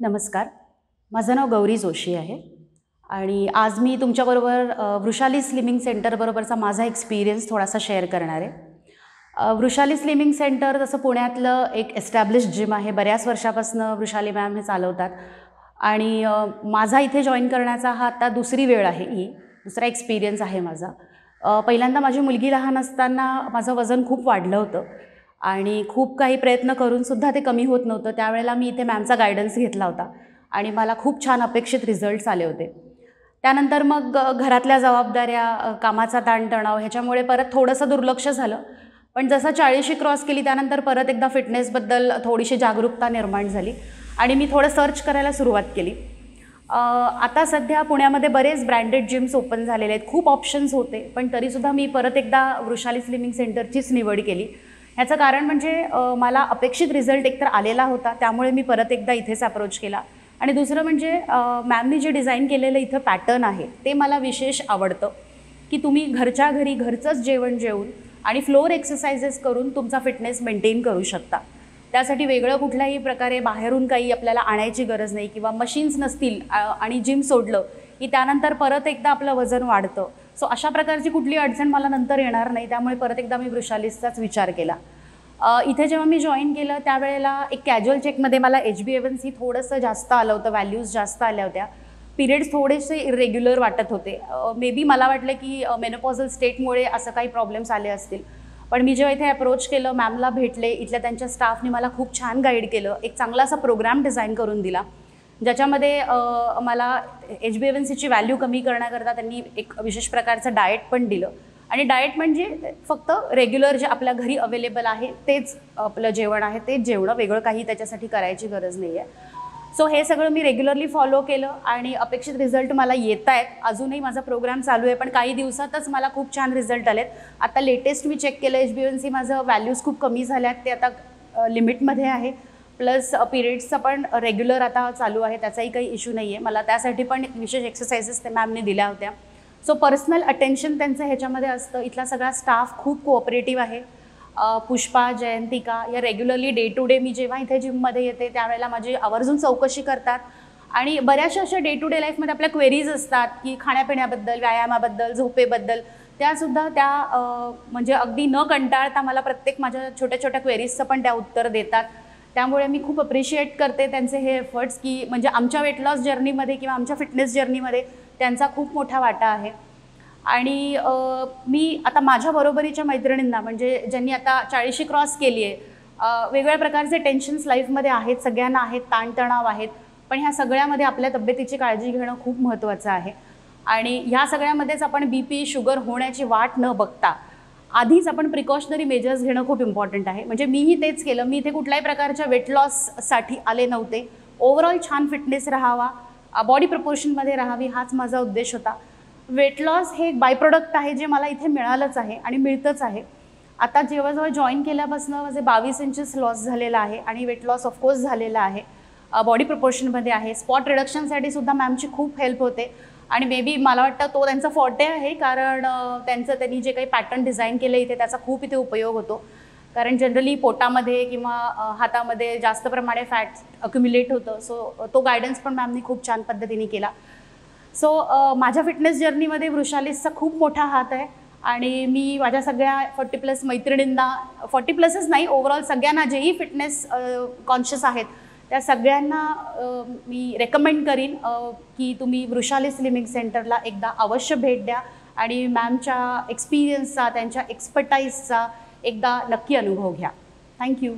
नमस्कार. माझं नाव गौरी जोशी आहे आणि आज मी तुमच्याबरोबर वृषाली स्लिमिंग सेंटरबरोबरचा माझा एक्सपिरियन्स थोडासा शेअर करणार आहे. वृषाली स्लिमिंग सेंटर तसं पुण्यातलं एक एस्टॅब्लिश्ड जिम आहे. बऱ्याच वर्षापासून वृषाली मॅम हे चालवतात आणि माझा इथे जॉईन करण्याचा हा आता दुसरी वेळ आहे. दुसरा एक्सपिरियन्स आहे माझा. पहिल्यांदा माझी मुलगी लहान असताना माझं वजन खूप वाढलं होतं आणि खूप काही प्रयत्न करूनसुद्धा ते कमी होत नव्हतं. त्यावेळेला मी इथे मॅमचा गायडन्स घेतला होता आणि मला खूप छान अपेक्षित रिझल्ट्स आले होते. त्यानंतर मग घरातल्या जबाबदाऱ्या, कामाचा ताणतणाव ह्याच्यामुळे परत थोडंसं दुर्लक्ष झालं. पण जसं 40शी क्रॉस केली त्यानंतर परत एकदा फिटनेसबद्दल थोडीशी जागरूकता निर्माण झाली आणि मी थोडं सर्च करायला सुरुवात केली. आता सध्या पुण्यामध्ये बरेच ब्रँडेड जिम्स ओपन झालेले आहेत. खूप ऑप्शन्स होते, पण तरीसुद्धा मी परत एकदा वृषाली स्लिमिंग सेंटरचीच निवड केली. ह्याचं कारण म्हणजे मला अपेक्षित रिझल्ट एकतर आलेला होता, त्यामुळे मी परत एकदा इथेच अप्रोच केला. आणि दुसरं म्हणजे मॅमनी जे डिझाईन केलेलं इथं पॅटर्न आहे ते मला विशेष आवडतं, की तुम्ही घरच्या घरी घरचंच जेवण जेवून आणि फ्लोअर एक्सरसाइजेस करून तुमचा फिटनेस मेंटेन करू शकता. त्यासाठी वेगळं कुठल्याही प्रकारे बाहेरून काही आपल्याला आणायची गरज नाही किंवा मशीन्स नसतील आणि जिम सोडलं की त्यानंतर परत एकदा आपलं वजन वाढतं. सो अशा प्रकारची कुठली अडचण मला नंतर येणार नाही, त्यामुळे परत एकदा मी वृषालीचाच विचार केला. इथे जेव्हा मी जॉईन केलं त्यावेळेला एक कॅज्युअल चेकमध्ये मला HbA1c थोडंसं जास्त आलं होतं, व्हॅल्यूज जास्त आल्या होत्या. पिरियड्स थोडेसे इरेग्युलर वाटत होते. मे बी मला वाटलं की मेनोपॉझल स्टेटमुळे असं काही प्रॉब्लेम्स आले असतील. पण मी जेव्हा इथे अप्रोच केलं, मॅमला भेटले, इथल्या त्यांच्या स्टाफने मला खूप छान गाईड केलं. एक चांगला असा प्रोग्राम डिझाईन करून दिला, ज्याच्यामध्ये मला HbA1cची व्हॅल्यू कमी करण्याकरता त्यांनी एक विशेष प्रकारचं डाएट पण दिलं. आणि डाएट म्हणजे फक्त रेग्युलर जे आपल्या घरी अवेलेबल आहे तेच आपलं जेवण आहे, तेच जेवणं, वेगळं काही त्याच्यासाठी करायची गरज नाही आहे. सो हे सगळं मी रेग्युलरली फॉलो केलं आणि अपेक्षित रिझल्ट मला येत आहेत. अजूनही माझा प्रोग्राम चालू आहे, पण काही दिवसातच मला खूप छान रिझल्ट आलेत. आता लेटेस्ट मी चेक केलं, HbA1c माझं व्हॅल्यूज खूप कमी झाल्यात, ते आता लिमिटमध्ये आहे. प्लस पिरियड्सचं पण रेग्युलर आता चालू आहे, त्याचाही काही इश्यू नाही आहे. मला त्यासाठी पण विशेष एक्सरसाइजेस ते मॅमने दिल्या होत्या. सो पर्सनल अटेन्शन त्यांचं ह्याच्यामध्ये असतं. इथला सगळा स्टाफ खूप कोऑपरेटिव्ह आहे. पुष्पा, जयंतिका या रेग्युलरली डे टू डे मी जेव्हा इथे जिममध्ये येते त्यावेळेला माझी आवर्जून चौकशी करतात आणि बऱ्याचशा अशा डे टू डे लाईफमध्ये आपल्या क्वेरीज असतात की खाण्यापिण्याबद्दल, व्यायामाबद्दल, झोपेबद्दल, त्यासुद्धा त्या म्हणजे अगदी न कंटाळता मला प्रत्येक माझ्या छोट्या छोट्या क्वेरीजचं पण त्या उत्तर देतात. त्यामुळे मी खूप अप्रिशिएट करते त्यांचे हे एफर्ट्स, की म्हणजे आमच्या वेट लॉस जर्नीमध्ये किंवा आमच्या फिटनेस जर्नीमध्ये त्यांचा खूप मोठा वाटा आहे. आणि मी आता माझ्या बरोबरीच्या मैत्रिणींना, म्हणजे ज्यांनी आता 40शी क्रॉस केली आहे, वेगवेगळ्या प्रकारचे टेन्शन्स लाईफमध्ये आहेत, सगळ्यांना आहेत, ताणतणाव आहेत, पण ह्या सगळ्यामध्ये आपल्या तब्येतीची काळजी घेणं खूप महत्त्वाचं आहे. आणि ह्या सगळ्यामध्येच आपण BP, शुगर होण्याची वाट न बघता आधीच आपण प्रिकॉशनरी मेजर्स घेणं खूप इम्पॉर्टंट आहे. म्हणजे मीही तेच केलं. मी इथे कुठल्याही प्रकारच्या वेट लॉससाठी आले नव्हते. ओव्हरऑल छान फिटनेस राहावा, बॉडी प्रपोर्शनमध्ये राहावी, हाच माझा उद्देश होता. वेट लॉस हे एक बाय प्रोडक्ट आहे जे मला इथे मिळालंच आहे आणि मिळतंच आहे. आता जवळजवळ जॉईन केल्यापासून माझे 22 इंचेस लॉस झालेला आहे आणि वेट लॉस ऑफकोर्स झालेला आहे, बॉडी प्रपोर्शनमध्ये आहे. स्पॉट रिडक्शनसाठी सुद्धा मॅमची खूप हेल्प होते आणि मे बी मला वाटतं तो त्यांचा फॉर्टे आहे, कारण त्यांनी जे काही पॅटर्न डिझाईन केलं इथे त्याचा खूप इथे उपयोग होतो. कारण जनरली पोटामध्ये किंवा हातामध्ये जास्त प्रमाणे फॅट अक्युम्युलेट होतं. सो तो गायडन्स पण मॅमनी खूप छान पद्धतीने केला. सो माझ्या फिटनेस जर्नीमध्ये वृषालीचा खूप मोठा हात आहे आणि मी माझ्या सगळ्या 40+ मैत्रिणींना, 40+च नाही, ओव्हरऑल सगळ्यांना जेही फिटनेस कॉन्शियस आहेत त्या सगळ्यांना मी रेकमेंड करीन की तुम्ही वृषाली स्लिमिंग सेंटरला एकदा अवश्य भेट द्या आणि मॅमच्या एक्सपिरियन्सचा, त्यांच्या एक्सपर्टाईजचा एकदा नक्की अनुभव घ्या. थँक्यू.